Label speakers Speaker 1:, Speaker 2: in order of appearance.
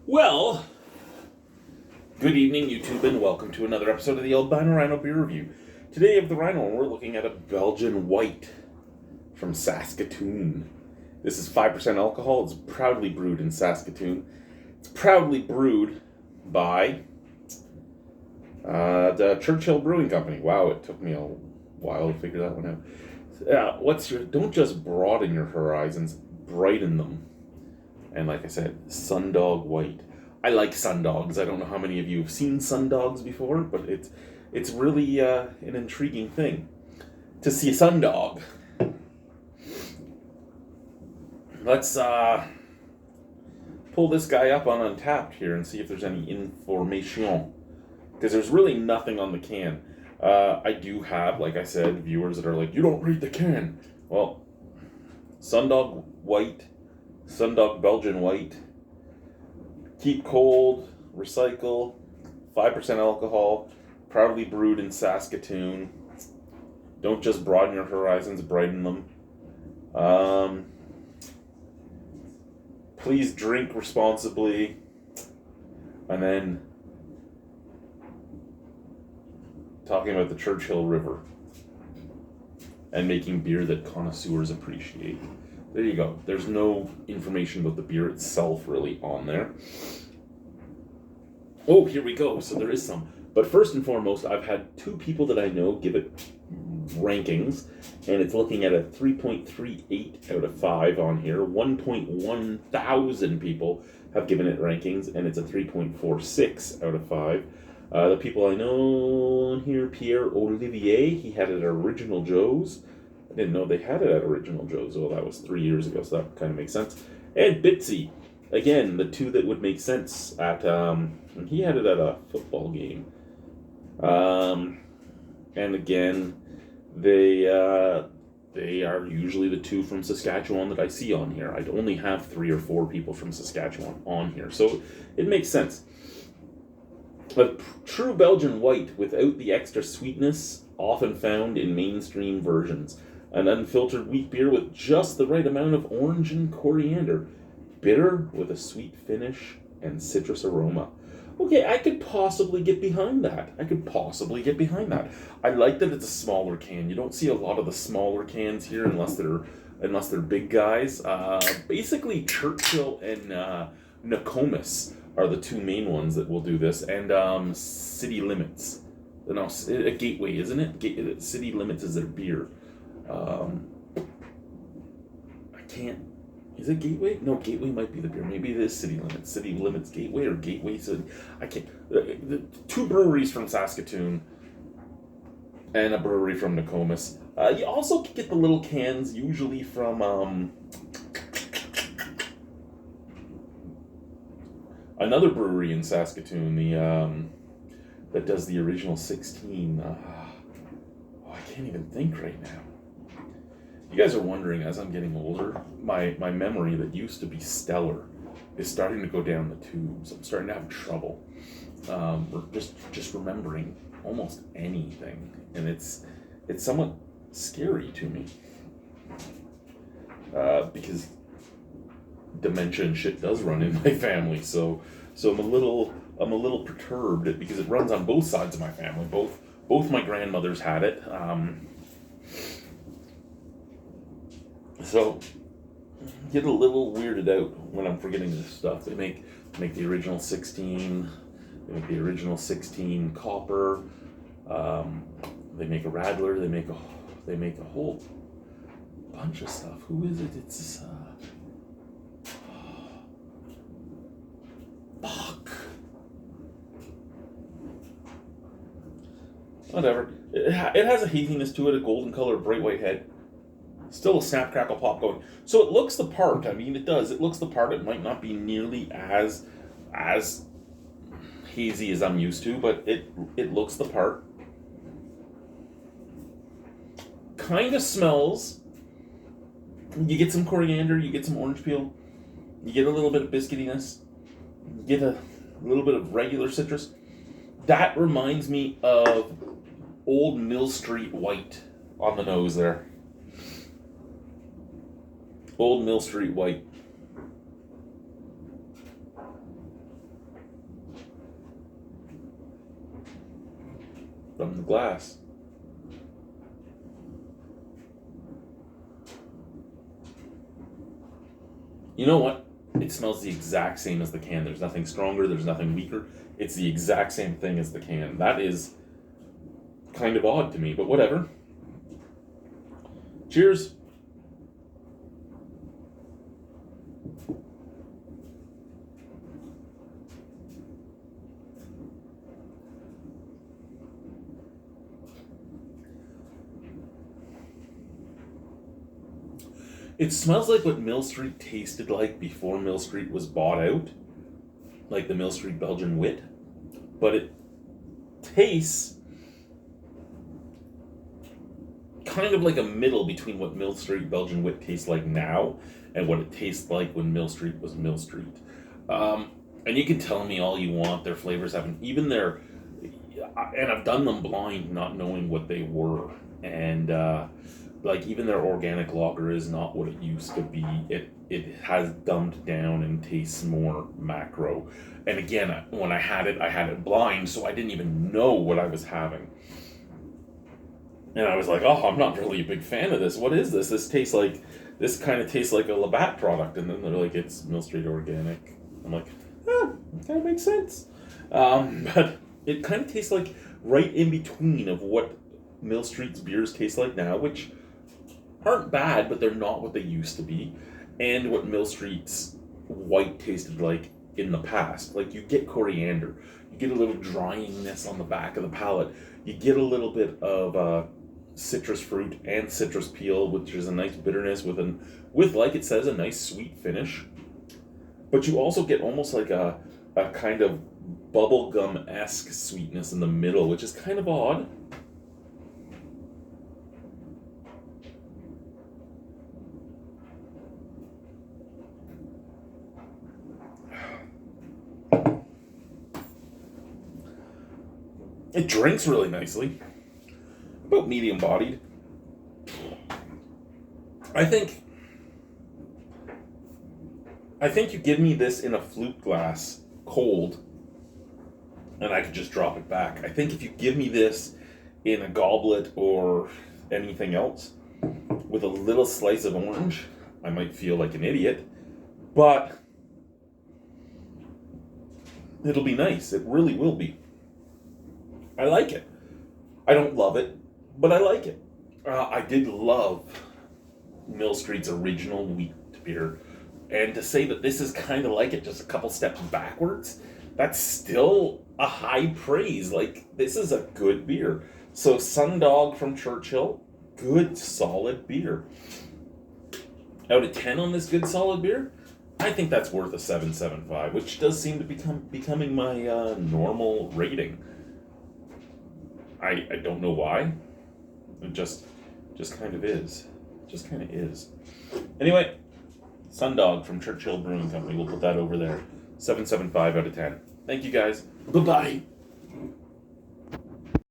Speaker 1: Well, good evening, YouTube, and welcome to another episode of the Albino Rhino Beer Review. Today of the Rhino, we're looking at a Belgian White from Saskatoon. This is 5% alcohol. It's proudly brewed in Saskatoon. It's proudly brewed by the Churchill Brewing Company. Wow, it took me a while to figure that one out. Don't just broaden your horizons, brighten them. And like I said, Sundog White. I like Sundogs. I don't know how many of you have seen Sundogs before, but it's really an intriguing thing to see a Sundog. Let's pull this guy up on Untapped here and see if there's any information. Because there's really nothing on the can. I do have, like I said, viewers that are like, you don't read the can. Well, Sundog White, Sundog Belgian White, keep cold, recycle, 5% alcohol, proudly brewed in Saskatoon. Don't just broaden your horizons, brighten them. Please drink responsibly. And then talking about the Churchill River and making beer that connoisseurs appreciate. There you go. There's no information about the beer itself really on there. Oh, here we go. So there is some. But first and foremost, I've had two people that I know give it rankings, and it's looking at a 3.38 out of 5 on here. 1.1 thousand people have given it rankings, and it's a 3.46 out of 5. The people I know on here, Pierre Olivier, he had it at Original Joe's. I didn't know they had it at Original Joe's. Well, that was 3 years ago, so that kind of makes sense. And Bitsy, again, the two that would make sense at, and he had it at a football game. And again, they are usually the two from Saskatchewan that I see on here. I only have 3 or 4 people from Saskatchewan on here, so it makes sense. A true Belgian White without the extra sweetness often found in mainstream versions. An unfiltered wheat beer with just the right amount of orange and coriander. Bitter with a sweet finish and citrus aroma. Okay, I could possibly get behind that. I like that it's a smaller can. You don't see a lot of the smaller cans here unless they're big guys. Basically, Churchill and Nokomis are the two main ones that will do this, and City Limits. No, a Gateway, isn't it? City Limits is their beer. I can't. Is it Gateway? No, Gateway might be the beer. Maybe it is City Limits. City Limits Gateway or Gateway City. I can't. The two breweries from Saskatoon and a brewery from Nokomis. You also get the little cans, usually from another brewery in Saskatoon. That does the original 16. I can't even think right now. You guys are wondering, as I'm getting older, my memory that used to be stellar is starting to go down the tubes. I'm starting to have trouble just remembering almost anything, and it's somewhat scary to me because dementia and shit does run in my family. So I'm a little perturbed because it runs on both sides of my family. Both my grandmothers had it. So get a little weirded out when I'm forgetting this stuff. They make the original 16. They make the original 16 copper. They make a Radler. They make a whole bunch of stuff. Who is it? It's fuck. Whatever. It has a haziness to it. A golden color, bright white head. Still a snap, crackle, pop going. So it looks the part. I mean, it does. It looks the part. It might not be nearly as hazy as I'm used to, but it looks the part. Kind of smells. You get some coriander. You get some orange peel. You get a little bit of biscuitiness. You get a little bit of regular citrus. That reminds me of Old Mill Street White on the nose there. Old Mill Street White. from the glass. You know what? It smells the exact same as the can. There's nothing stronger, there's nothing weaker. It's the exact same thing as the can. That is kind of odd to me, but whatever. Cheers. It smells like what Mill Street tasted like before Mill Street was bought out. Like the Mill Street Belgian Wit. But it tastes kind of like a middle between what Mill Street Belgian Wit tastes like now and what it tastes like when Mill Street was Mill Street. And you can tell me all you want, their flavors haven't, even their, and I've done them blind, not knowing what they were. And, like, even their organic lager is not what it used to be. It has dumbed down and tastes more macro. And again, when I had it blind, so I didn't even know what I was having. And I was like, oh, I'm not really a big fan of this. What is this? This kind of tastes like a Labatt product. And then they're like, it's Mill Street Organic. I'm like, that makes sense. But it kind of tastes like right in between of what Mill Street's beers taste like now, which aren't bad, but they're not what they used to be, and what Mill Street's white tasted like in the past. Like, you get coriander, you get a little dryingness on the back of the palate, you get a little bit of citrus fruit and citrus peel, which is a nice bitterness with like it says, a nice sweet finish. But you also get almost like a kind of bubblegum-esque sweetness in the middle, which is kind of odd. It drinks really nicely. About medium bodied. I think you give me this in a flute glass, cold, and I could just drop it back. I think if you give me this in a goblet or anything else, with a little slice of orange, I might feel like an idiot, but it'll be nice. It really will be. I like it. I don't love it, but I like it. I did love Mill Street's original wheat beer. And to say that this is kind of like it, just a couple steps backwards, that's still a high praise. Like, this is a good beer. So Sundog from Churchill, good solid beer. Out of 10 on this good solid beer, I think that's worth a 7.75, which does seem to becoming my normal rating. I don't know why. It just kind of is. Just kind of is. Anyway, Sundog from Churchill Brewing Company. We'll put that over there. 7.75 out of 10. Thank you guys. Bye-bye.